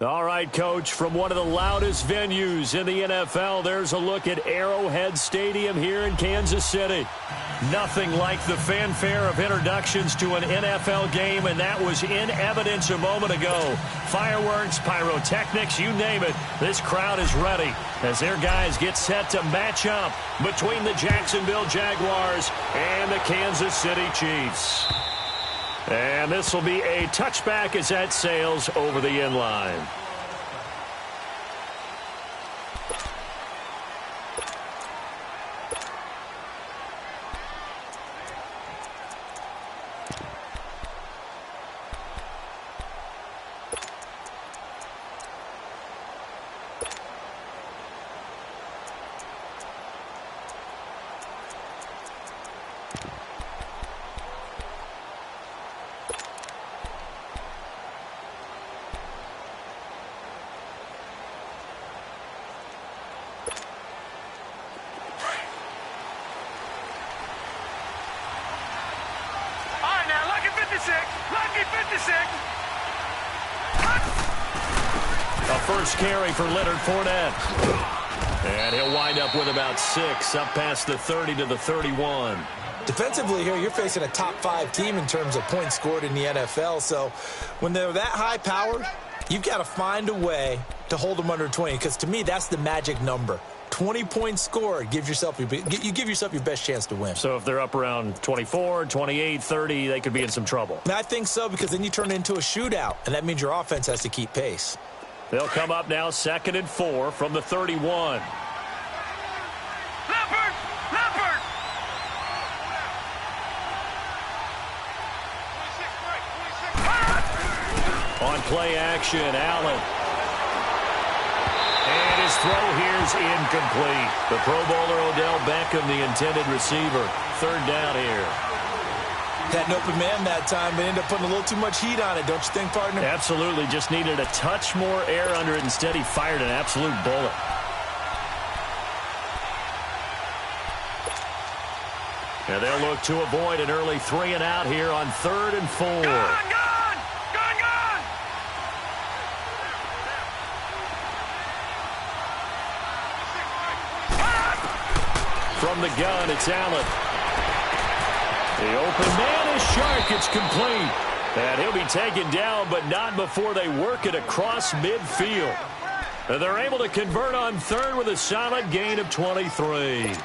All right, Coach, from one of the loudest venues in the NFL, there's a look at Arrowhead Stadium here in Kansas City. Nothing like the fanfare of introductions to an NFL game, and that was in evidence a moment ago. Fireworks, pyrotechnics, you name it, this crowd is ready as their guys get set to match up between the Jacksonville Jaguars and the Kansas City Chiefs. And this will be a touchback as that sails over the end line. A first carry for Leonard Fournette. And he'll wind up with about 6, up past the 30 to the 31. Defensively here, you're facing a top-5 team in terms of points scored in the NFL. So when they're that high-powered, you've got to find a way to hold them under 20. Because to me, that's the magic number. 20 points scored, you give yourself your best chance to win. So if they're up around 24, 28, 30, they could be in some trouble. And I think so, because then you turn it into a shootout, and that means your offense has to keep pace. They'll come up now 2nd and 4 from the 31. Leopard! On play action, Allen. And his throw here's incomplete. The Pro Bowler Odell Beckham, the intended receiver. 3rd down here. Had an open man that time, but ended up putting a little too much heat on it, don't you think, partner? Absolutely. Just needed a touch more air under it. Instead, he fired an absolute bullet. And they'll look to avoid an early 3 and out here on 3rd and 4. Gone! From the gun, it's Allen. The open man is sharp. It's complete. And he'll be taken down, but not before they work it across midfield. And they're able to convert on 3rd with a solid gain of 23.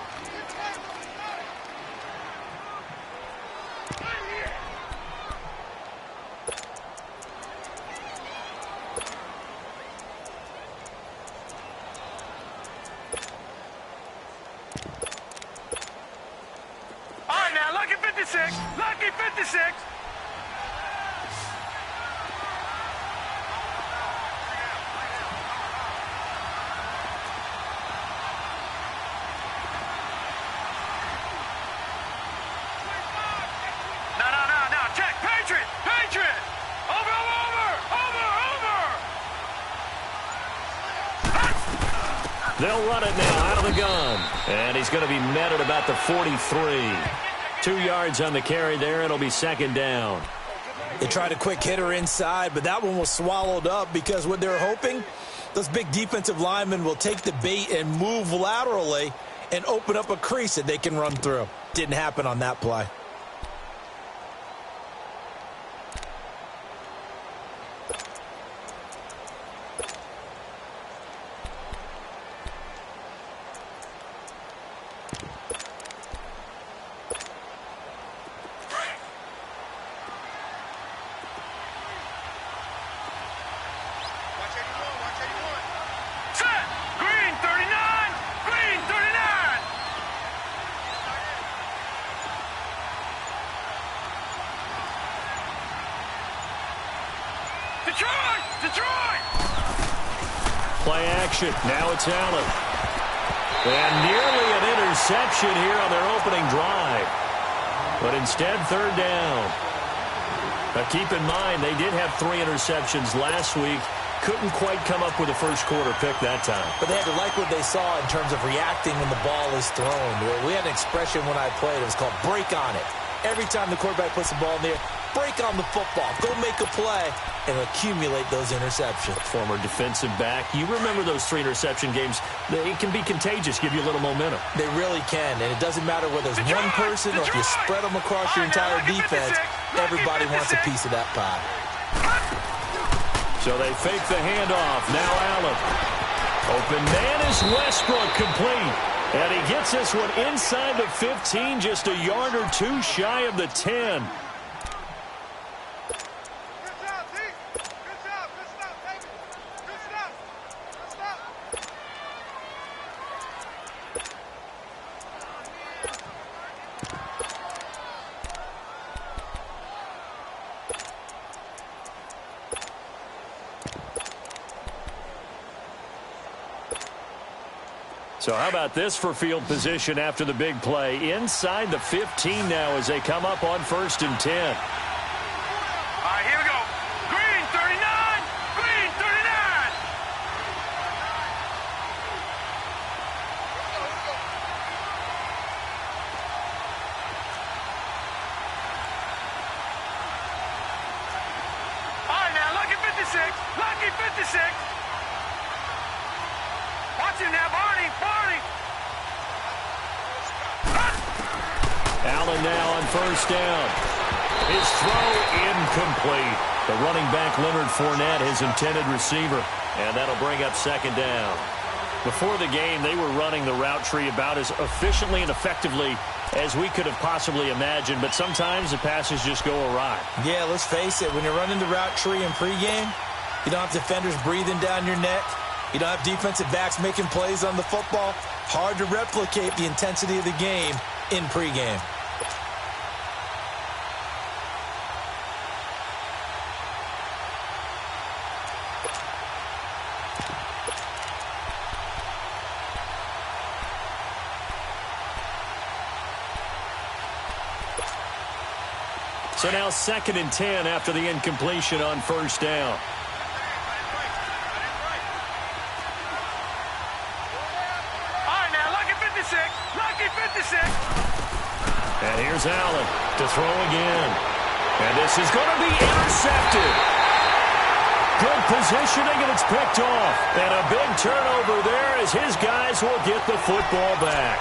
Lucky 56. No. Check. Patriot. Over. They'll They'll run it now out of the gun. And he's going to be met at about the 43. 2 yards on the carry there. It'll be second down. They tried a quick hitter inside, but that one was swallowed up because what they're hoping, those big defensive linemen will take the bait and move laterally and open up a crease that they can run through. Didn't happen on that play. Detroit! Play action. Now it's Allen. And nearly an interception here on their opening drive. But instead, third down. Now keep in mind, they did have 3 interceptions last week. Couldn't quite come up with a first quarter pick that time. But they had to like what they saw in terms of reacting when the ball is thrown. We had an expression when I played. It was called break on it. Every time the quarterback puts the ball in the air, break on the football. Go make a play and accumulate those interceptions. Former defensive back. You remember those 3 interception games. It can be contagious, give you a little momentum. They really can, and it doesn't matter whether it's one person or if you spread them across your entire defense. Everybody wants a piece of that pie. So they fake the handoff. Now Allen. Open man is Westbrook, complete. And he gets this one inside the 15, just a yard or 2 shy of the 10. So how about this for field position after the big play? Inside the 15 now as they come up on 1st and 10. All right, here we go. Green 39. Green 39. All right, now, lucky 56. Lucky 56. Watch him now, Barney. Allen now on 1st down. His throw incomplete. The running back Leonard Fournette, his intended receiver. And that'll bring up 2nd down. Before the game, they were running the route tree about as efficiently and effectively as we could have possibly imagined. But sometimes the passes just go awry. Yeah, let's face it. When you're running the route tree in pregame, you don't have defenders breathing down your neck. You don't have defensive backs making plays on the football. Hard to replicate the intensity of the game in pregame. So now 2nd and 10 after the incompletion on 1st down. And here's Allen to throw again. And this is going to be intercepted. Good positioning, and it's picked off. And a big turnover there as his guys will get the football back.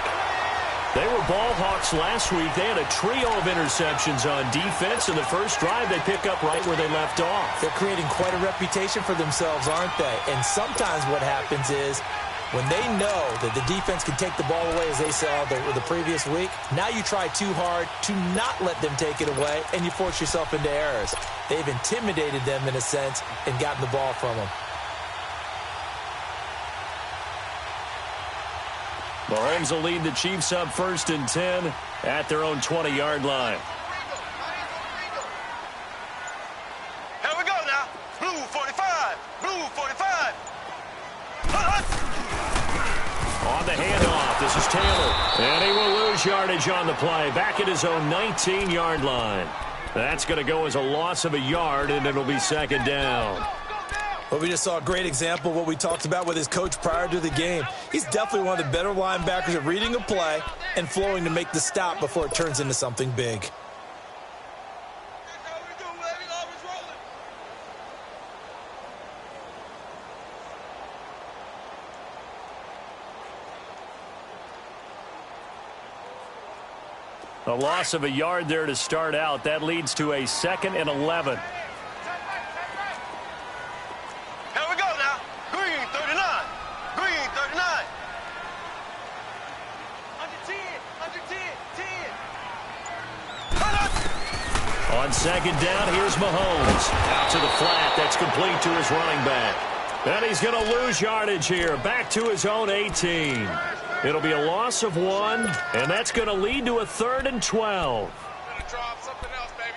They were ball hawks last week. They had a trio of interceptions on defense. In the first drive, they pick up right where they left off. They're creating quite a reputation for themselves, aren't they? And sometimes what happens is when they know that the defense can take the ball away, as they saw the previous week, now you try too hard to not let them take it away, and you force yourself into errors. They've intimidated them in a sense and gotten the ball from them. Mahomes will lead the Chiefs up 1st and 10 at their own 20-yard line. Here we go now. Blue 45. Blue 45. On the handoff, this is Taylor. And he will lose yardage on the play. Back at his own 19-yard line. That's going to go as a loss of a yard, and it'll be 2nd down. Well, we just saw a great example of what we talked about with his coach prior to the game. He's definitely one of the better linebackers at reading a play and flowing to make the stop before it turns into something big. A loss of a yard there to start out. That leads to a 2nd and 11. Here we go now. Green 39. Green 39. 110, 10. On 2nd down, here's Mahomes. Out to the flat. That's complete to his running back. And he's going to lose yardage here. Back to his own 18. It'll be a loss of 1, and that's going to lead to a 3rd and 12. Gonna try something else, baby.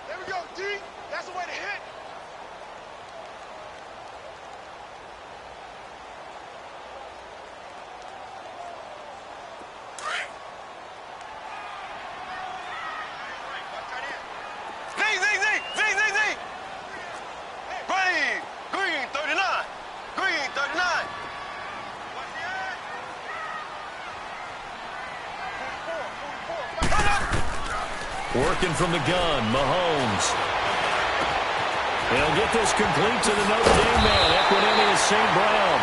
There we go, D. That's the way to hit. Zing, zing, zing, zing, zing, zing. Green 39. Green 39. Working from the gun, Mahomes. He'll get this complete to the Notre Dame man, Equanimeous St. Brown.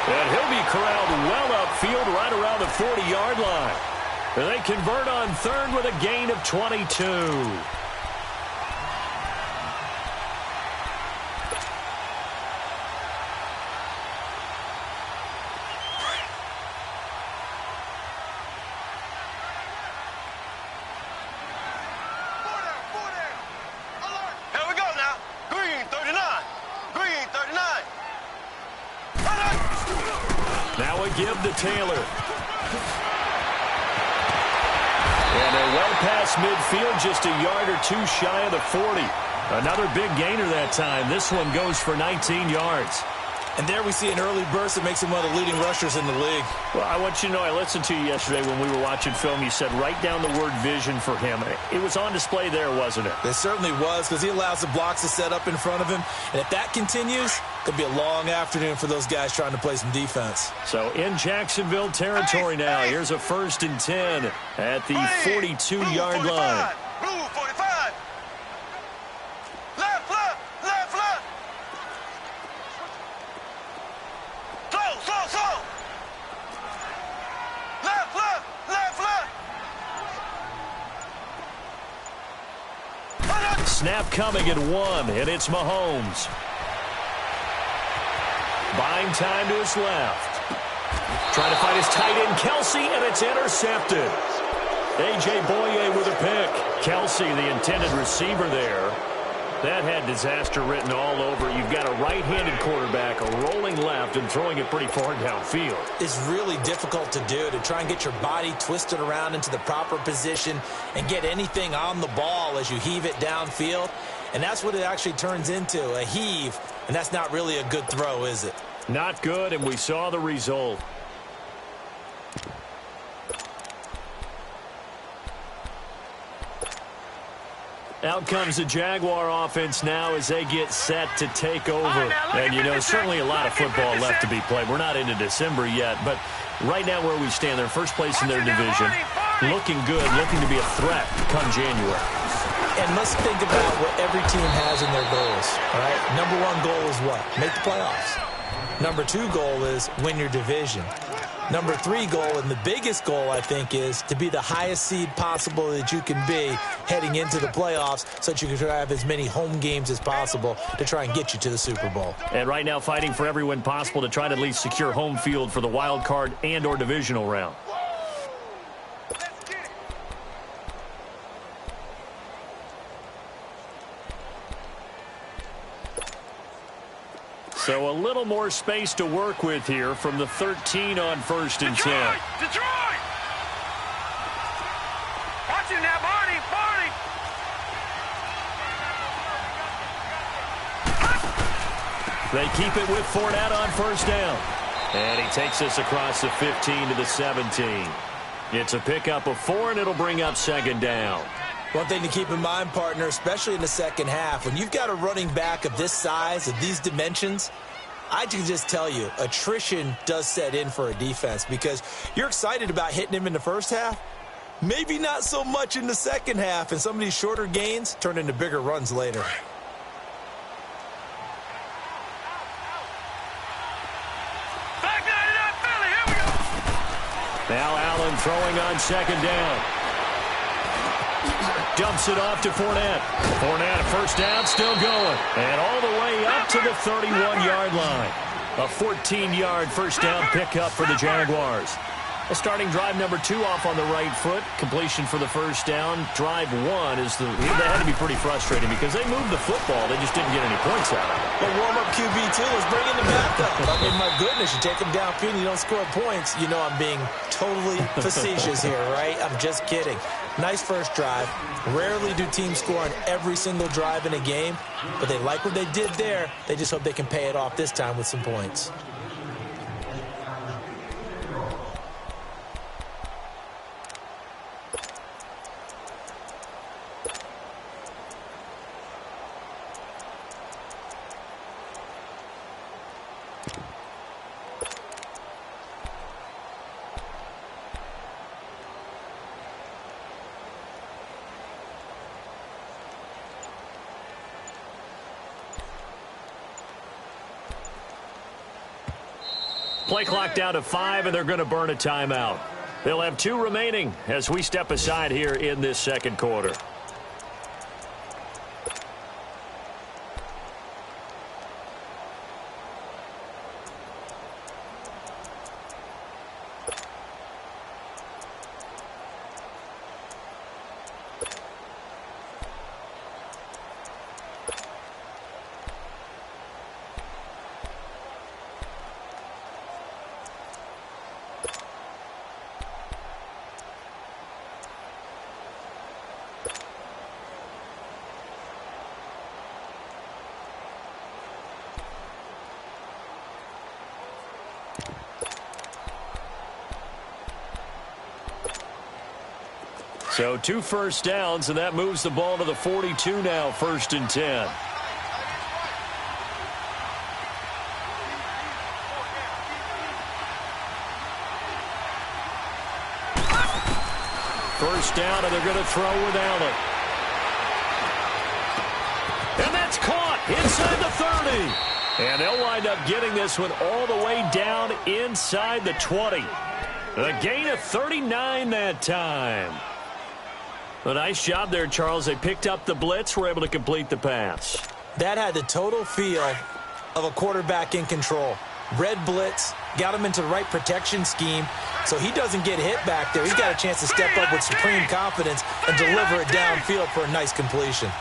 And he'll be corralled well upfield right around the 40-yard line. And they convert on 3rd with a gain of 22. Give to Taylor. And they're well past midfield, just a yard or 2 shy of the 40. Another big gainer that time. This one goes for 19 yards. And there we see an early burst that makes him one of the leading rushers in the league. Well, I want you to know, I listened to you yesterday when we were watching film. You said write down the word vision for him. It was on display there, wasn't it? It certainly was, because he allows the blocks to set up in front of him. And if that continues, it'll be a long afternoon for those guys trying to play some defense. So in Jacksonville territory now. Here's a 1st and 10 at the 42-yard line. Blue 45. Left, left, left, left. Slow. Left, left, left, left. Snap coming at 1, and it's Mahomes. Buying time to his left. Trying to find his tight end, Kelsey, and it's intercepted. A.J. Boye with a pick. Kelsey, the intended receiver there. That had disaster written all over. You've got a right-handed quarterback, a rolling left, and throwing it pretty far downfield. It's really difficult to do, to try and get your body twisted around into the proper position and get anything on the ball as you heave it downfield. And that's what it actually turns into, a heave. And that's not really a good throw, is it? Not good, and we saw the result. Out comes the Jaguar offense now as they get set to take over. And, you know, certainly a lot of football left to be played. We're not into December yet, but right now where we stand, they're first place in their division. Looking good, looking to be a threat come January. And let's think about what every team has in their goals, all right? Number 1 goal is what? Make the playoffs. Number 2 goal is win your division. Number 3 goal, and the biggest goal, I think, is to be the highest seed possible that you can be heading into the playoffs so that you can have as many home games as possible to try and get you to the Super Bowl. And right now fighting for every win possible to try to at least secure home field for the wild card and or divisional round. So a little more space to work with here from the 13 on 1st and 10. Detroit! Watch it now, Barney! They keep it with Fournette on 1st down. And he takes this across the 15 to the 17. It's a pickup of 4, and it'll bring up 2nd down. One thing to keep in mind, partner, especially in the second half, when you've got a running back of this size, of these dimensions, I can just tell you, attrition does set in for a defense because you're excited about hitting him in the first half, maybe not so much in the second half, and some of these shorter gains turn into bigger runs later. Now Allen throwing on second down. Dumps it off to Fournette. Fournette, a first down, still going. And all the way up to the 31-yard line. A 14-yard first down pickup for the Jaguars. A starting drive number 2 off on the right foot. Completion for the first down. Drive 1 is that had to be pretty frustrating because they moved the football. They just didn't get any points out of it. But warm-up QB2 is bringing the backup. I mean, my goodness, you take him downfield and you don't score points. You know I'm being totally facetious here, right? I'm just kidding. Nice first drive. Rarely do teams score on every single drive in a game, but they like what they did there. They just hope they can pay it off this time with some points. Play clock down to 5, and they're going to burn a timeout. They'll have 2 remaining as we step aside here in this second quarter. So 2 first downs, and that moves the ball to the 42 now, 1st and 10. First down, and they're going to throw with Allen. And that's caught inside the 30. And they'll wind up getting this one all the way down inside the 20. A gain of 39 that time. A nice job there, Charles. They picked up the blitz, were able to complete the pass. That had the total feel of a quarterback in control. Red blitz, got him into the right protection scheme, so he doesn't get hit back there. He's got a chance to step up with supreme confidence and deliver it downfield for a nice completion.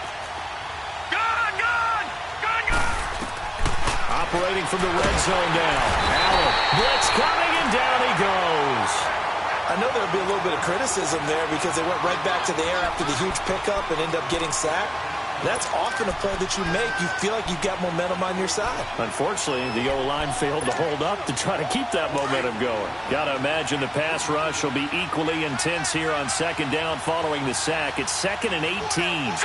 Operating from the red zone now. Allen, blitz coming, and down he goes. I know there'll be a little bit of criticism there because they went right back to the air after the huge pickup and end up getting sacked. That's often a play that you make. You feel like you've got momentum on your side. Unfortunately, the O-line failed to hold up to try to keep that momentum going. Got to imagine the pass rush will be equally intense here on second down following the sack. It's 2nd and 18.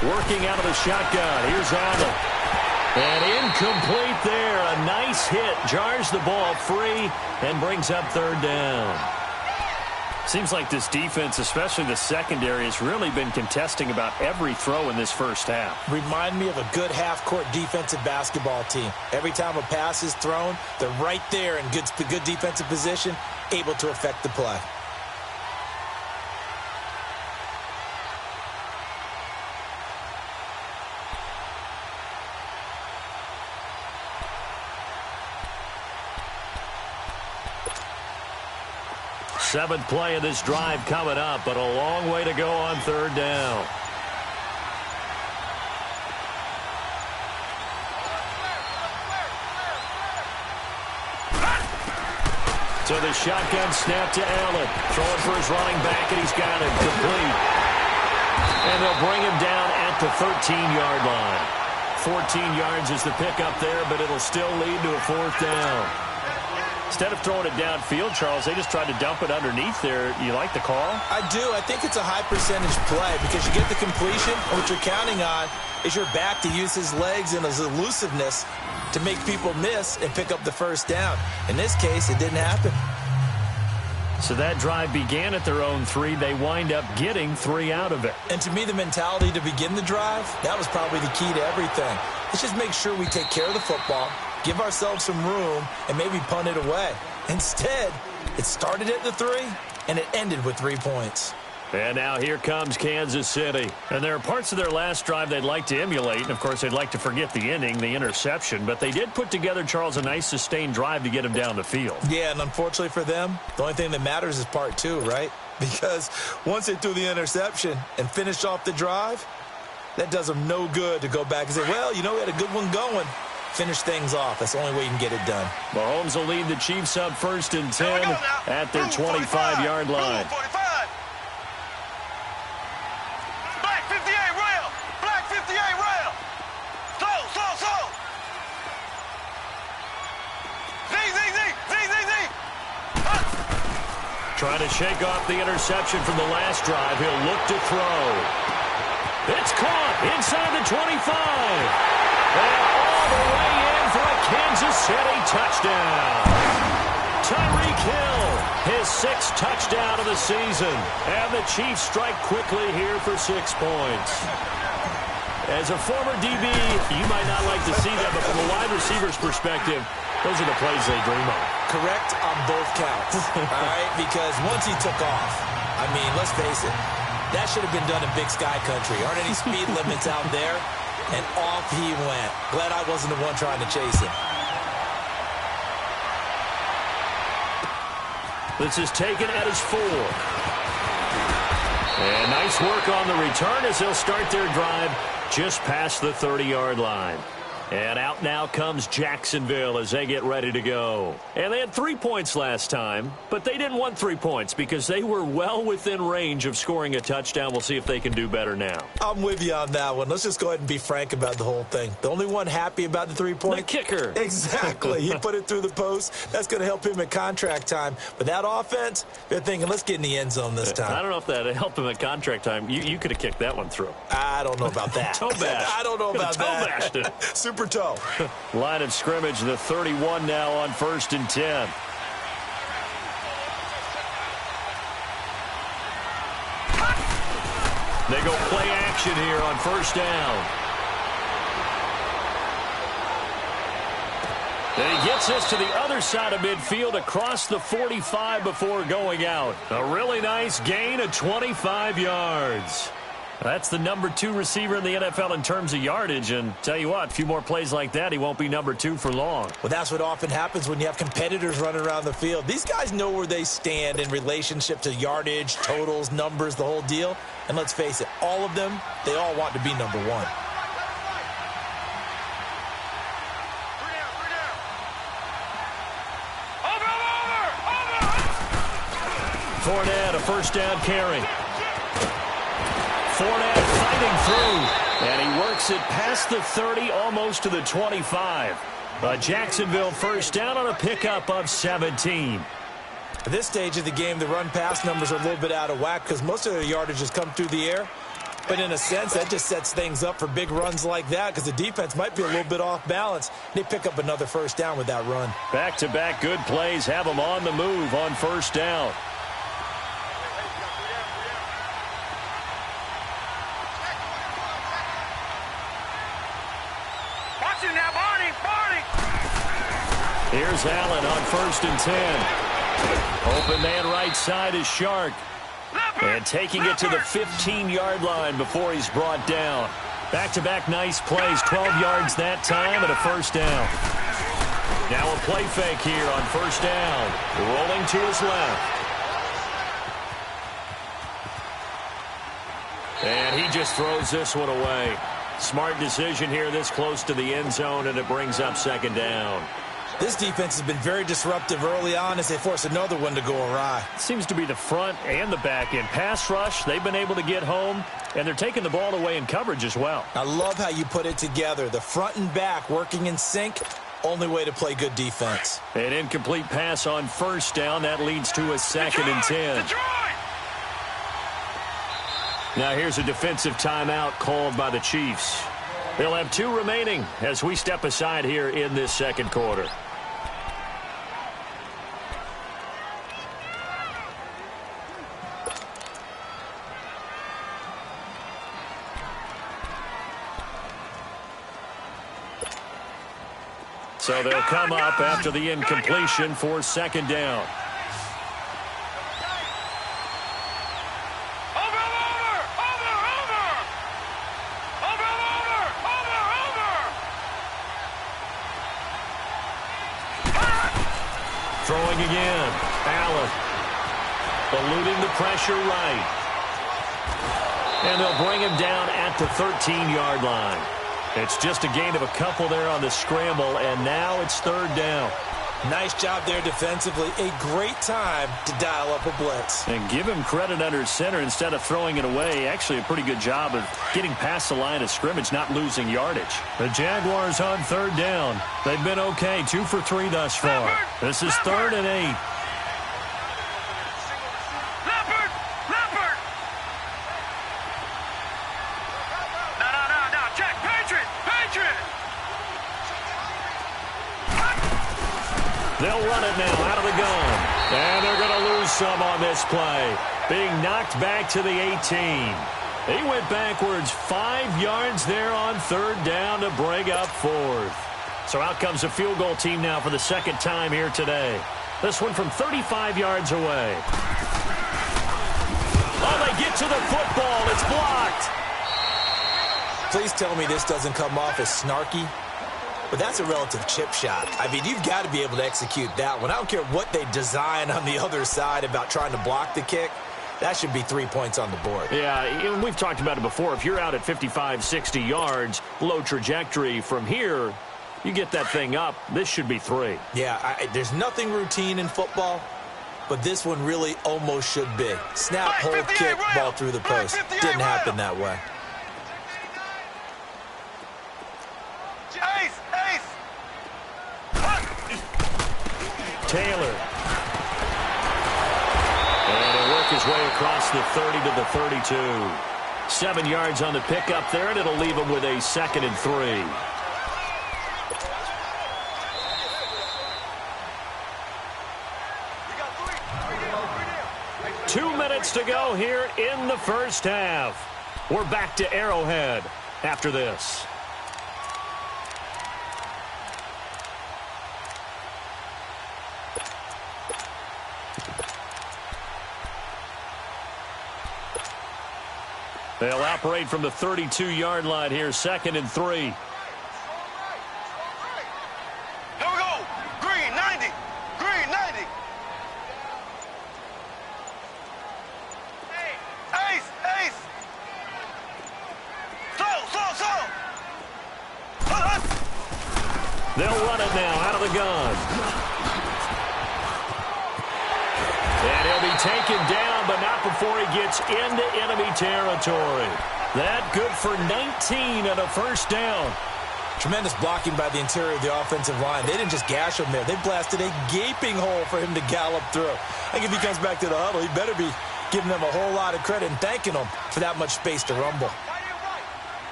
Working out of the shotgun. Here's Allen. And incomplete there. A nice hit. Jars the ball free and brings up 3rd down. Seems like this defense, especially the secondary, has really been contesting about every throw in this first half. Remind me of a good half-court defensive basketball team. Every time a pass is thrown, they're right there in good defensive position, able to affect the play. Seventh play of this drive coming up, but a long way to go on 3rd down. So the shotgun snap to Allen. Throwing for his running back, and he's got it complete. And they'll bring him down at the 13-yard line. 14 yards is the pickup there, but it'll still lead to a fourth down. Instead of throwing it downfield, Charles, they just tried to dump it underneath there. You like the call? I do. I think it's a high percentage play because you get the completion. What you're counting on is your back to use his legs and his elusiveness to make people miss and pick up the first down. In this case, it didn't happen. So that drive began at their own 3. They wind up getting 3 out of it. And to me, the mentality to begin the drive, that was probably the key to everything. Let's just make sure we take care of the football, give ourselves some room, and maybe punt it away. Instead, it started at the 3, and it ended with 3 points. And now here comes Kansas City. And there are parts of their last drive they'd like to emulate. And, of course, they'd like to forget the ending, the interception. But they did put together, Charles, a nice sustained drive to get him down the field. Yeah, and unfortunately for them, the only thing that matters is part 2, right? Because once they threw the interception and finished off the drive, that does them no good to go back and say, well, you know, we had a good one going. Finish things off. That's the only way you can get it done. Mahomes will lead the Chiefs up 1st and 10 at their 25-yard line. Black 58 rail. Black 58 rail. Slow. Z. Trying to shake off the interception from the last drive. He'll look to throw. It's caught inside the 25. And all the way in for a Kansas City touchdown. Tyreek Hill, his 6th touchdown of the season. And the Chiefs strike quickly here for 6 points. As a former DB, you might not like to see that, but from a wide receiver's perspective, those are the plays they dream of. Correct on both counts, all right? Because once he took off, I mean, let's face it, that should have been done in Big Sky Country. Aren't any speed limits out there? And off he went. Glad I wasn't the one trying to chase him. This is taken at his 4. And nice work on the return as they'll start their drive just past the 30-yard line. And out now comes Jacksonville as they get ready to go. And they had 3 points last time, but they didn't want 3 points because they were well within range of scoring a touchdown. We'll see if they can do better now. I'm with you on that one. Let's just go ahead and be frank about the whole thing. The only one happy about the 3-point? The kicker. Exactly. He put it through the post. That's going to help him at contract time. But that offense, they're thinking, let's get in the end zone this time. I don't know if that helped him at contract time. You could have kicked that one through. I don't know about that. Toe bash. I don't know about that. Toe bashed it. Super toe. Line of scrimmage, the 31 now on 1st and 10. They go play action here on 1st down. And he gets us to the other side of midfield across the 45 before going out. A really nice gain of 25 yards. That's the number 2 receiver in the NFL in terms of yardage. And tell you what, a few more plays like that, he won't be number 2 for long. Well, that's what often happens when you have competitors running around the field. These guys know where they stand in relationship to yardage, totals, numbers, the whole deal. And let's face it, all of them, they all want to be number 1. Fournette, a 1st down carry. Fournette fighting through, and he works it past the 30, almost to the 25. A Jacksonville 1st down on a pickup of 17. At this stage of the game, the run-pass numbers are a little bit out of whack because most of their yardage has come through the air. But in a sense, that just sets things up for big runs like that because the defense might be a little bit off balance. They pick up another 1st down with that run. Back-to-back good plays have them on the move on 1st down. Here's Allen on 1st and 10. Open man right side is Shark. And taking it to the 15-yard line before he's brought down. Back-to-back nice plays, 12 yards that time and a 1st down. Now a play fake here on 1st down. Rolling to his left. And he just throws this one away. Smart decision here this close to the end zone, and it brings up 2nd down. This defense has been very disruptive early on as they force another one to go awry. Seems to be the front and the back end. Pass rush, they've been able to get home, and they're taking the ball away in coverage as well. I love how you put it together. The front and back working in sync, only way to play good defense. An incomplete pass on first down. That leads to a 2nd and 10. Now here's a defensive timeout called by the Chiefs. They'll have 2 remaining as we step aside here in this second quarter. So they'll come up after the incompletion for 2nd down. Throwing again. Allen. Eluding the pressure right. And they'll bring him down at the 13-yard line. It's just a gain of a couple there on the scramble, and now it's 3rd down. Nice job there defensively. A great time to dial up a blitz. And give him credit under center instead of throwing it away. Actually a pretty good job of getting past the line of scrimmage, not losing yardage. The Jaguars on 3rd down. They've been okay, 2 for 3 thus far. This is 3rd and 8. They'll run it now out of the gun. And they're going to lose some on this play. Being knocked back to the 18. He went backwards 5 yards there on 3rd down to bring up 4th. So out comes a field goal team now for the 2nd time here today. This one from 35 yards away. Oh, they get to the football. It's blocked. Please tell me this doesn't come off as snarky. But that's a relative chip shot. I mean, you've got to be able to execute that one. I don't care what they design on the other side about trying to block the kick. That should be 3 points on the board. Yeah, and we've talked about it before. If you're out at 55, 60 yards, low trajectory from here, you get that thing up, this should be 3. Yeah, there's nothing routine in football, but this one really almost should be. Snap, hold, kick, ball through the post. Didn't happen that way. Taylor. And he'll work his way across the 30 to the 32. 7 yards on the pickup there, and it'll leave him with a 2nd and 3. Two minutes to go here in the first half. We're back to Arrowhead after this. They'll operate from the 32-yard line here, 2nd and 3. Here we go. Green, 90. Green, 90. Ace, ace. Slow. They'll run it now out of the gun. And he'll be taken down, but not before he gets into enemy territory. That good for 19 and a first down. Tremendous blocking by the interior of the offensive line. They didn't just gash him there. They blasted a gaping hole for him to gallop through. I think if he comes back to the huddle, he better be giving them a whole lot of credit and thanking them for that much space to rumble.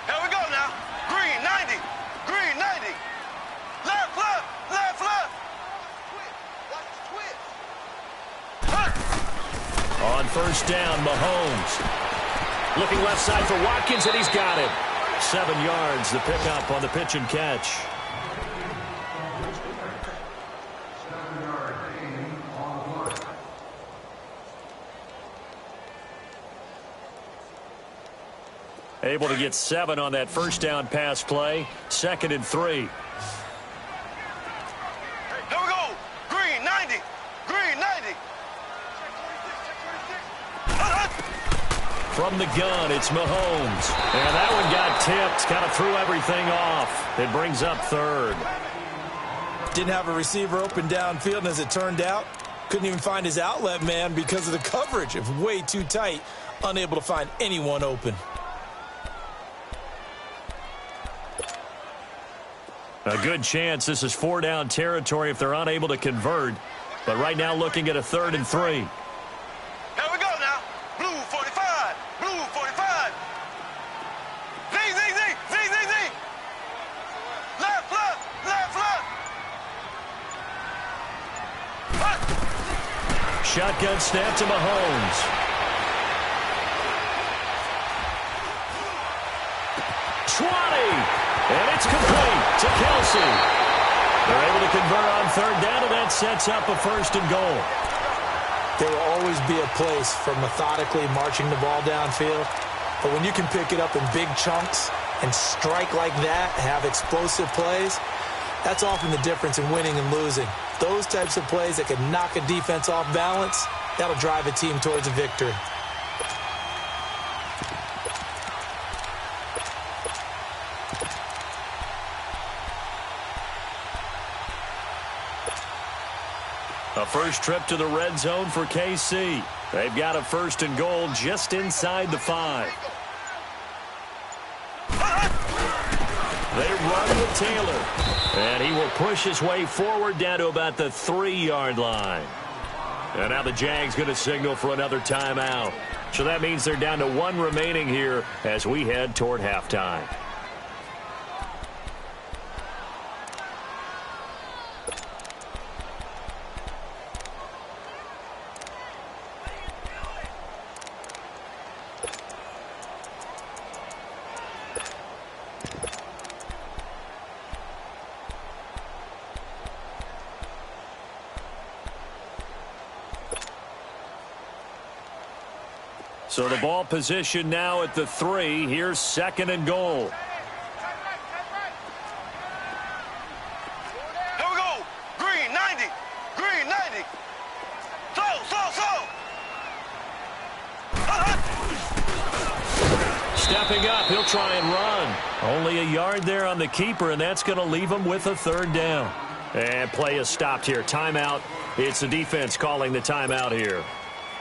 Here we go now. Green, 90. Green, 90. Left. On first down, Mahomes. Looking left side for Watkins, and he's got it. 7 yards, the pickup on the pitch and catch. Able to get 7 on that first down pass play. 2nd and 3. Here we go. Green, 90. Green, 90. From the gun, it's Mahomes. And that one got tipped, kind of threw everything off. It brings up 3rd. Didn't have a receiver open downfield, and as it turned out, couldn't even find his outlet man because of the coverage. It was way too tight, unable to find anyone open. A good chance this is 4-down territory if they're unable to convert. But right now looking at a 3rd and 3. Here we go now. Blue 45. Blue 45. Zing, zing, zing. Zing, zing, zing. Left, left, left, left. Shotgun snap to Mahomes. And it's complete to Kelsey. They're able to convert on 3rd down, and that sets up a 1st and goal. There will always be a place for methodically marching the ball downfield. But when you can pick it up in big chunks and strike like that, have explosive plays, that's often the difference in winning and losing. Those types of plays that can knock a defense off balance, that'll drive a team towards a victory. A first trip to the red zone for KC. They've got a 1st and goal just inside the 5. They run with Taylor. And he will push his way forward down to about the 3-yard line. And now the Jags going to signal for another timeout. So that means they're down to 1 remaining here as we head toward halftime. So the ball position now at the 3. Here's 2nd and goal. Here we go. Green 90. Green 90. Stepping up, he'll try and run. Only a yard there on the keeper, and that's going to leave him with a 3rd down. And play is stopped here. Timeout. It's the defense calling the timeout here.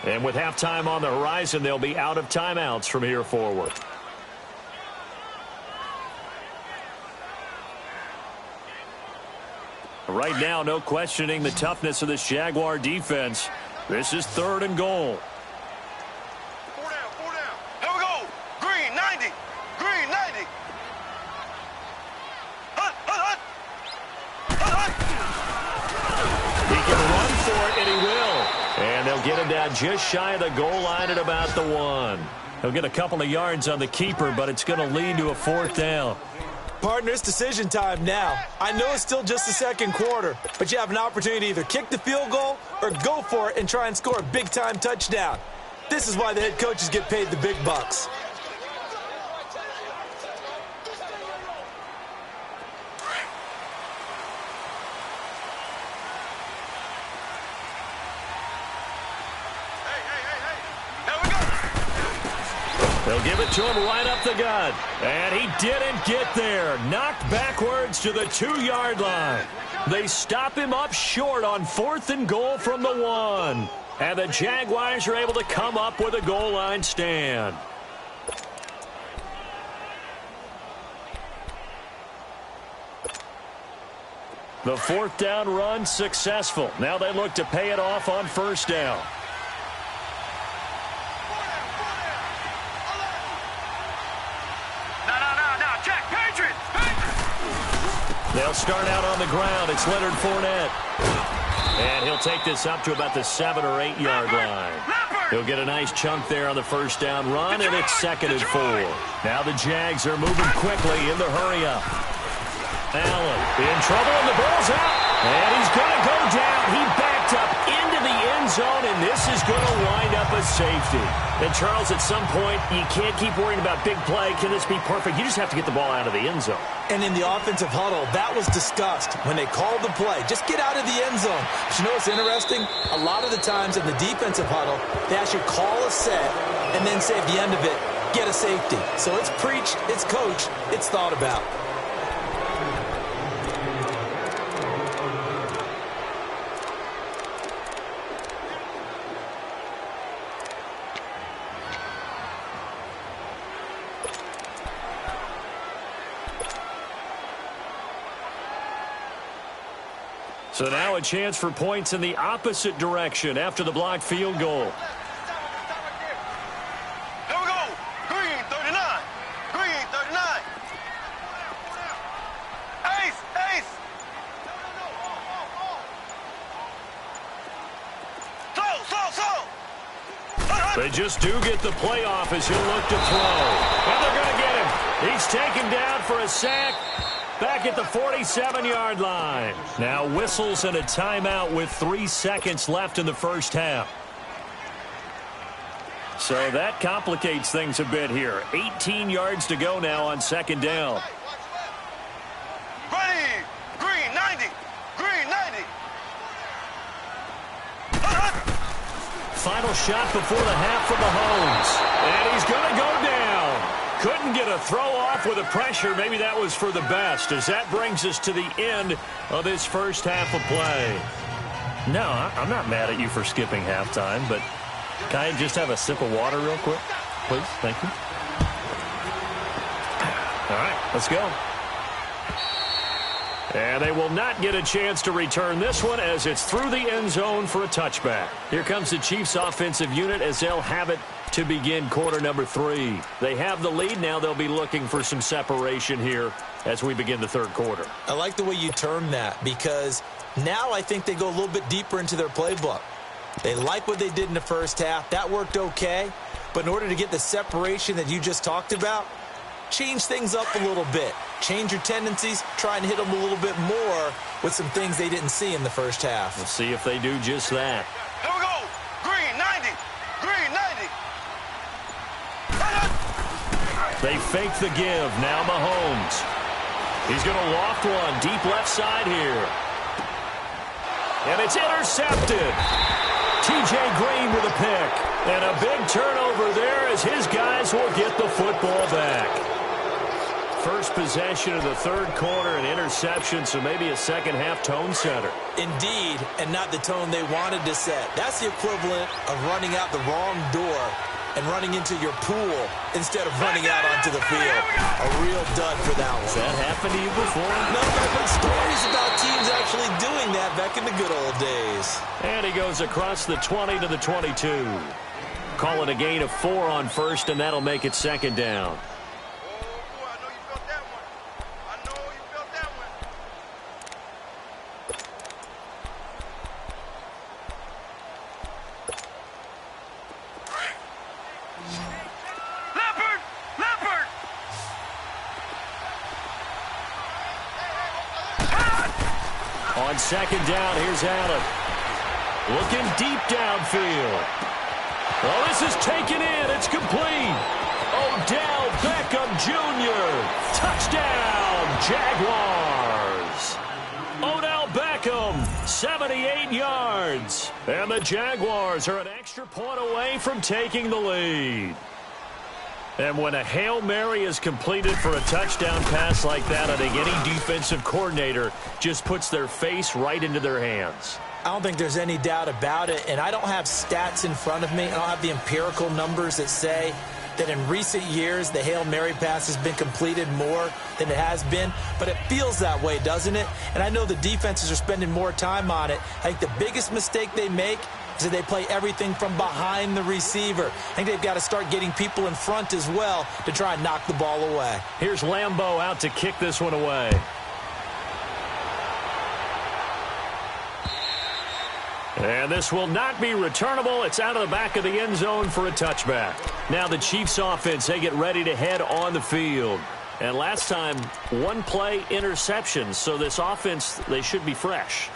And with halftime on the horizon, they'll be out of timeouts from here forward. Right now, no questioning the toughness of this Jaguar defense. This is 3rd and goal. 4 down, 4 down. Here we go. Green 90. Green 90. He can run for it, and he will. And they'll get him down just shy of the goal line at about the 1. He'll get a couple of yards on the keeper, but it's going to lead to a 4th down. Partner, it's decision time now. I know it's still just the 2nd quarter, but you have an opportunity to either kick the field goal or go for it and try and score a big-time touchdown. This is why the head coaches get paid the big bucks. They'll give it to him right up the gut. And he didn't get there. Knocked backwards to the 2-yard line. They stop him up short on 4th and goal from the 1. And the Jaguars are able to come up with a goal line stand. The 4th down run successful. Now they look to pay it off on 1st down. They'll start out on the ground. It's Leonard Fournette. And he'll take this up to about the 7 or 8 yard line. He'll get a nice chunk there on the 1st down run, and it's 2nd and 4. Now the Jags are moving quickly in the hurry-up. Allen in trouble, and the ball's out. And he's going to go down. He backed up into the end zone, and this is going to wind up a safety. And, Charles, at some point, you can't keep worrying about big play. Can this be perfect? You just have to get the ball out of the end zone. And in the offensive huddle, that was discussed when they called the play. Just get out of the end zone. But you know what's interesting? A lot of the times in the defensive huddle, they actually call a set and then say at the end of it, get a safety. So it's preached, it's coached, it's thought about. So now a chance for points in the opposite direction after the blocked field goal. Here we go. Green 39. Green 39. Ace, ace. Slow. They just do get the playoff as he'll look to throw. And they're going to get him. He's taken down for a sack back at the 47-yard line. Now whistles and a timeout with 3 seconds left in the first half. So that complicates things a bit here. 18 yards to go now on second down. Ready. Green 90. Green 90. Final shot before the half from Mahomes. And he's going to go down. Couldn't get a throw off with the pressure. Maybe that was for the best, as that brings us to the end of this first half of play. No, I'm not mad at you for skipping halftime, but can I just have a sip of water real quick? Please, thank you. All right, let's go. And they will not get a chance to return this one as it's through the end zone for a touchback. Here comes the Chiefs offensive unit as they'll have it to begin quarter number 3. They have the lead. Now they'll be looking for some separation here as we begin the third quarter. I like the way you term that, because now I think they go a little bit deeper into their playbook. They like what they did in the first half. That worked okay. But in order to get the separation that you just talked about, change things up a little bit. Change your tendencies. Try and hit them a little bit more with some things they didn't see in the first half. We'll see if they do just that. Here we go. Green 90. Green 90. They fake the give. Now Mahomes. He's going to loft one deep left side here. And it's intercepted. T.J. Green with a pick. And a big turnover there as his guys will get the football back. First possession of the third quarter, an interception, so maybe a second-half tone setter. Indeed, and not the tone they wanted to set. That's the equivalent of running out the wrong door and running into your pool instead of running out onto the field. A real dud for that one. Has that happened to you before? No, I've heard stories about teams actually doing that back in the good old days. And he goes across the 20 to the 22. Call it a gain of 4 on first, and that'll make it second down. On second down, here's Allen. Looking deep downfield. Oh, this is taken in. It's complete. Odell Beckham Jr. Touchdown, Jaguars. Odell Beckham, 78 yards. And the Jaguars are an extra point away from taking the lead. And when a Hail Mary is completed for a touchdown pass like that, I think any defensive coordinator just puts their face right into their hands. I don't think there's any doubt about it, and I don't have stats in front of me. I don't have the empirical numbers that say that in recent years the Hail Mary pass has been completed more than it has been, but it feels that way, doesn't it? And I know the defenses are spending more time on it. I think the biggest mistake they make is that they play everything from behind the receiver. I think they've got to start getting people in front as well to try and knock the ball away. Here's Lambeau out to kick this one away. And this will not be returnable. It's out of the back of the end zone for a touchback. Now the Chiefs offense, they get ready to head on the field. And last time, one play interception. So this offense, they should be fresh.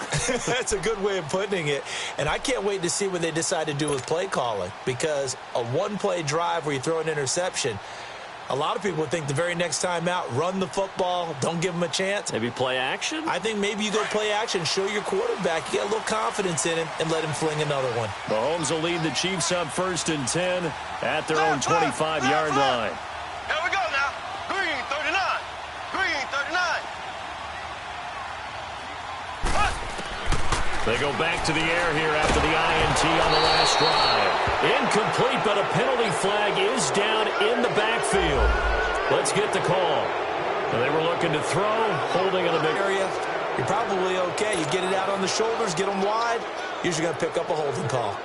That's a good way of putting it. And I can't wait to see what they decide to do with play calling, because a one-play drive where you throw an interception, a lot of people would think the very next time out, run the football, don't give them a chance. Maybe play action? I think maybe you go play action, show your quarterback, you get a little confidence in him, and let him fling another one. Mahomes will lead the Chiefs up 1st and 10 at their own 25-yard line. Here we go now. Green 39. Green 39. They go back to the air here after the INT on the last drive. Incomplete, but a penalty flag is down in the backfield. Let's get the call. And they were looking to throw, holding in the big area. you're probably okay. You get it out on the shoulders, get them wide, usually going to pick up a holding call.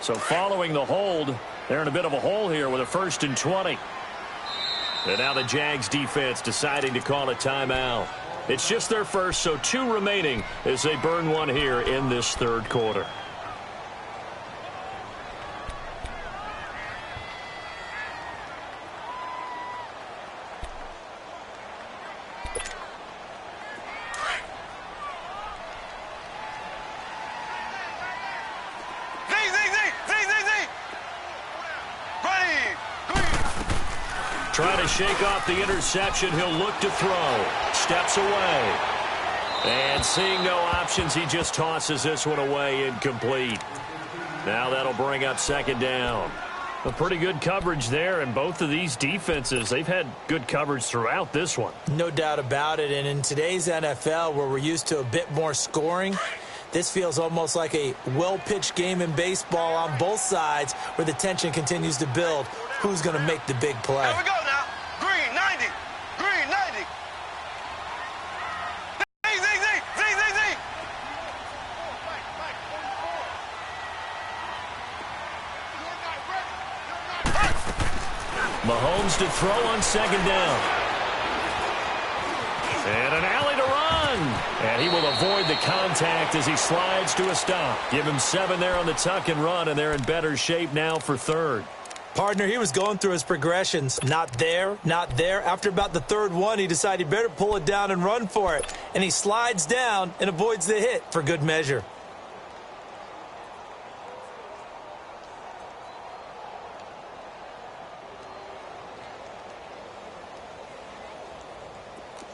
So following the hold, they're in a bit of a hole here with a 1st and 20. And now the Jags defense deciding to call a timeout. It's just their first, so 2 remaining as they burn one here in this 3rd quarter. Trying to shake off the interception. He'll look to throw. Steps away. And seeing no options, he just tosses this one away, incomplete. Now that'll bring up 2nd down. A pretty good coverage there, and both of these defenses, they've had good coverage throughout this one. No doubt about it, and in today's NFL, where we're used to a bit more scoring, this feels almost like a well-pitched game in baseball on both sides where the tension continues to build. Who's going to make the big play? Here we go now. Green 90. Green 90. Z. Mahomes to throw on 2nd down. And an alley to run. And he will avoid the contact as he slides to a stop. Give him 7 there on the tuck and run, and they're in better shape now for 3rd. Partner, he was going through his progressions. Not there, not there. After about the 3rd one, he decided he better pull it down and run for it. And he slides down and avoids the hit for good measure.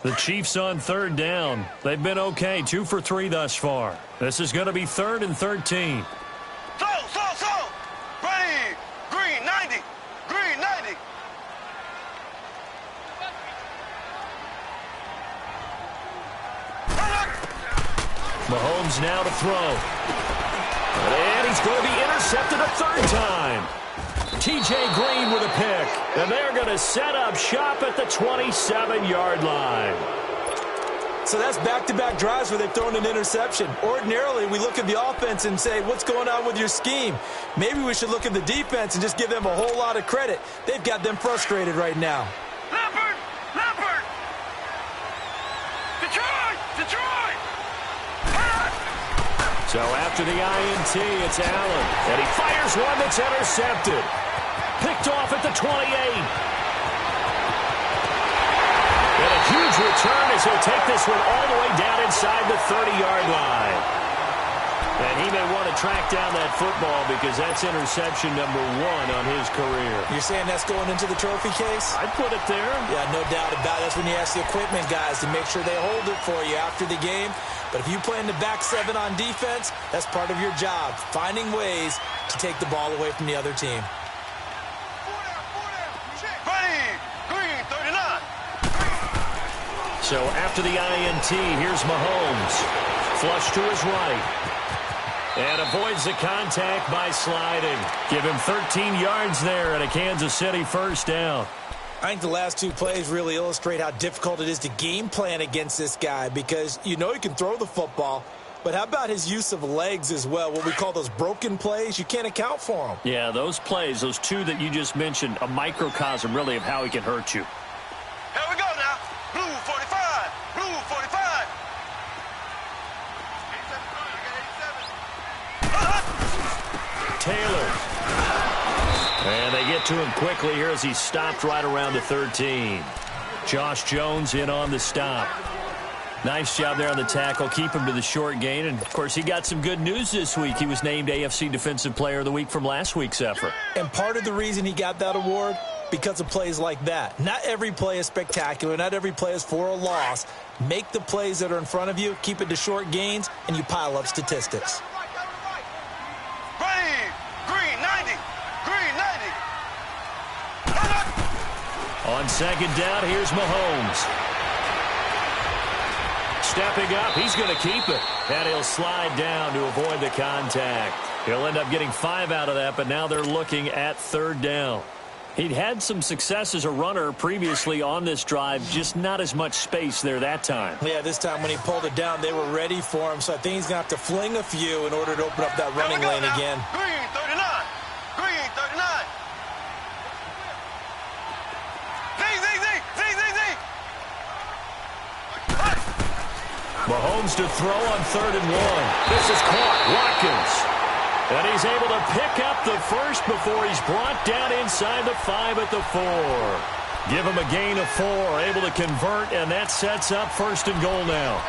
The Chiefs on 3rd down. They've been okay, 2 for 3 thus far. This is going to be 3rd and 13. So. Ready. Green 90. Green 90. Mahomes now to throw. And he's going to be intercepted a 3rd time. T.J. Green with a pick. And they're going to set up shop at the 27-yard line. So that's back-to-back drives where they've thrown an interception. Ordinarily, we look at the offense and say, what's going on with your scheme? Maybe we should look at the defense and just give them a whole lot of credit. They've got them frustrated right now. Leopard. Detroit. So after the INT, it's Allen. And he fires one that's intercepted. Picked off at the 28. And a huge return as he'll take this one all the way down inside the 30-yard line. And he may want to track down that football because that's interception number 1 on his career. You're saying that's going into the trophy case? I'd put it there. Yeah, no doubt about it. That's when you ask the equipment guys to make sure they hold it for you after the game. But if you play in the back 7 on defense, that's part of your job, finding ways to take the ball away from the other team. Ready. Green 39. So after the INT, here's Mahomes. Flush to his right. And avoids the contact by sliding. Give him 13 yards there and a Kansas City 1st down. I think the last 2 plays really illustrate how difficult it is to game plan against this guy because you know he can throw the football, but how about his use of legs as well? What we call those broken plays, you can't account for them. Yeah, those plays, those 2 that you just mentioned, a microcosm really of how he can hurt you. Here we go now. Blue 45. Blue 45. Taylor. And they get to him quickly here as he stopped right around the 13. Josh Jones in on the stop. Nice job there on the tackle. Keep him to the short gain. And, of course, he got some good news this week. He was named AFC Defensive Player of the Week from last week's effort. And part of the reason he got that award, because of plays like that. Not every play is spectacular. Not every play is for a loss. Make the plays that are in front of you, keep it to short gains, and you pile up statistics. Ready. Green 90. Green 90. On 2nd down, here's Mahomes. Stepping up, he's going to keep it. And he'll slide down to avoid the contact. He'll end up getting 5 out of that, but now they're looking at 3rd down. He'd had some success as a runner previously on this drive, just not as much space there that time. Yeah, this time when he pulled it down, they were ready for him, so I think he's going to have to fling a few in order to open up that running lane again. Green 39. Green 39. Zing, zing, zing, zing, zing, zing. Mahomes to throw on 3rd and 1. This is caught. Watkins. And he's able to pick up the first before he's brought down inside the 5 at the 4. Give him a gain of 4, able to convert, and that sets up 1st and goal now.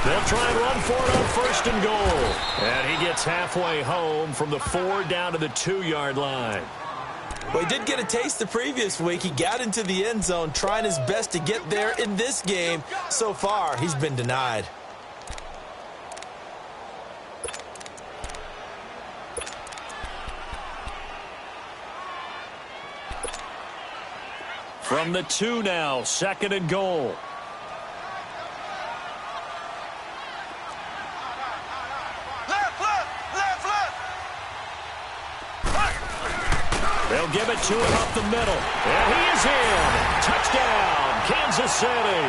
They'll try and run for it on 1st and goal. And he gets halfway home from the 4 down to the 2-yard line. Well, he did get a taste the previous week. He got into the end zone trying his best to get there in this game. So far, he's been denied. From the 2 now, 2nd and goal. They'll give it to him up the middle. And he is in. Touchdown, Kansas City.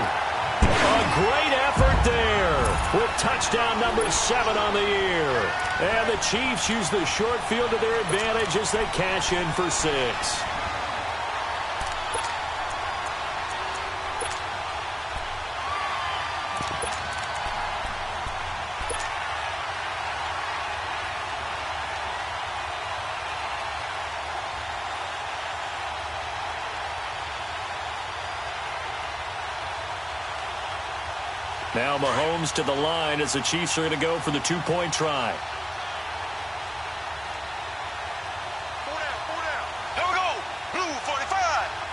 A great effort there with touchdown number 7 on the year. And the Chiefs use the short field to their advantage as they cash in for 6. Now Mahomes to the line as the Chiefs are going to go for the 2-point try. Here we go. Blue 45.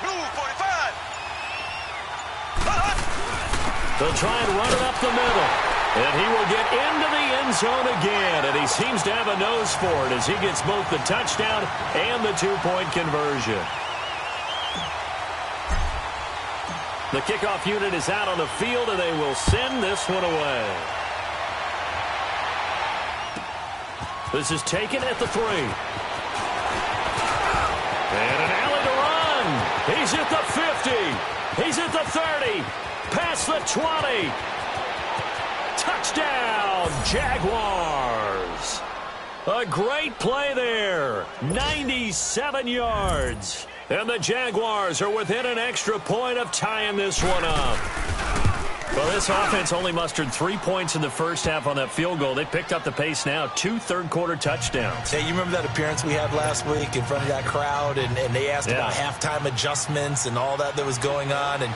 Blue 45. They'll try and run it up the middle. And he will get into the end zone again. And he seems to have a nose for it as he gets both the touchdown and the 2-point conversion. The kickoff unit is out on the field, and they will send this one away. This is taken at the 3. And an alley to run. He's at the 50. He's at the 30. Past the 20. Touchdown, Jaguars. A great play there. 97 yards. And the Jaguars are within an extra point of tying this one up. Well, this offense only mustered 3 points in the first half on that field goal. They picked up the pace now, 2 third-quarter touchdowns. Hey, you remember that appearance we had last week in front of that crowd, and they asked about halftime adjustments and all that was going on, and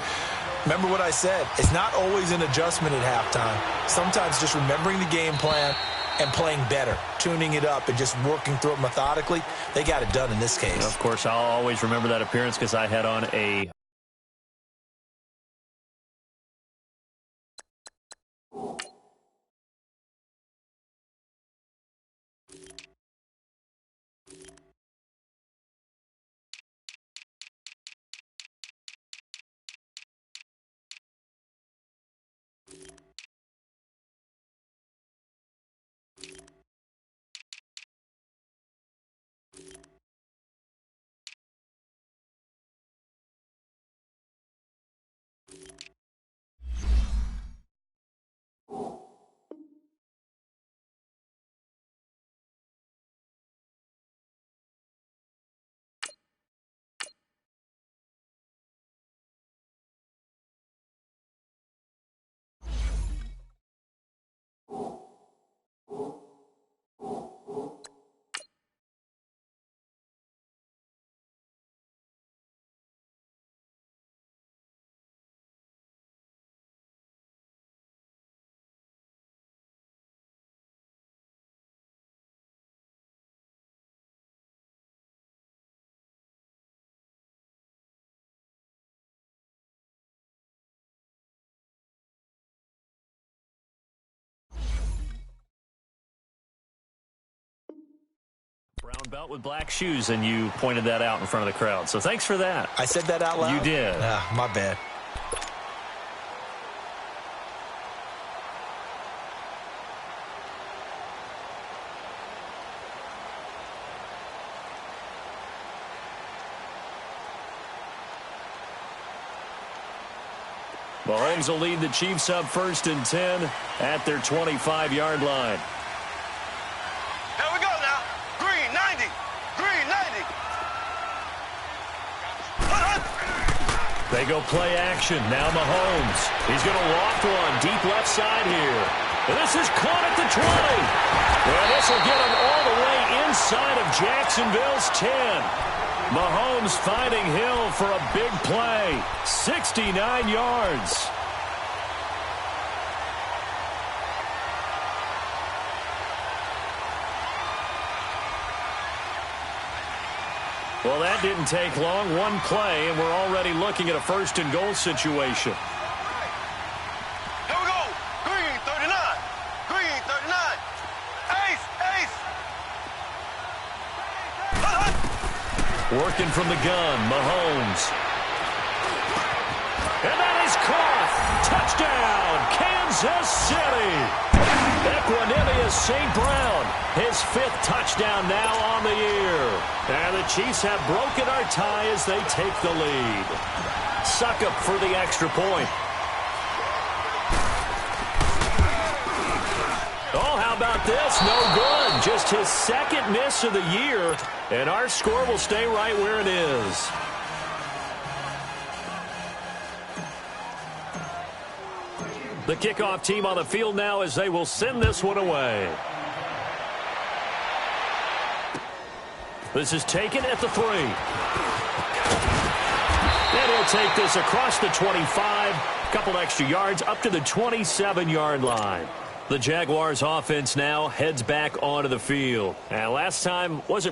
remember what I said. It's not always an adjustment at halftime. Sometimes just remembering the game plan and playing better, tuning it up, and just working through it methodically. They got it done in this case. Of course, I'll always remember that appearance because I had on a Brown belt with black shoes, and you pointed that out in front of the crowd. So thanks for that. I said that out loud? You did. My bad. Mahomes will lead the Chiefs up 1st and 10 at their 25-yard line. Here we go now. Green 90. Green 90. They go play action. Now Mahomes. He's going to loft one deep left side here. And this is caught at the 20. And this will get him all the way inside of Jacksonville's 10. Mahomes finding Hill for a big play. 69 yards. Well, that didn't take long. One play, and we're already looking at a 1st and goal situation. Here we go. Green 39. Green 39. Ace. Ace. Working from the gun, Mahomes. And that is caught. Touchdown, Kansas City. Equanimous St. Brown, his 5th touchdown now on the year. And the Chiefs have broken our tie as they take the lead. Succop for the extra point. Oh, how about this? No good. Just his 2nd miss of the year. And our score will stay right where it is. The kickoff team on the field now as they will send this one away. This is taken at the 3. And he'll take this across the 25. Couple extra yards up to the 27-yard line. The Jaguars offense now heads back onto the field. And last time wasn't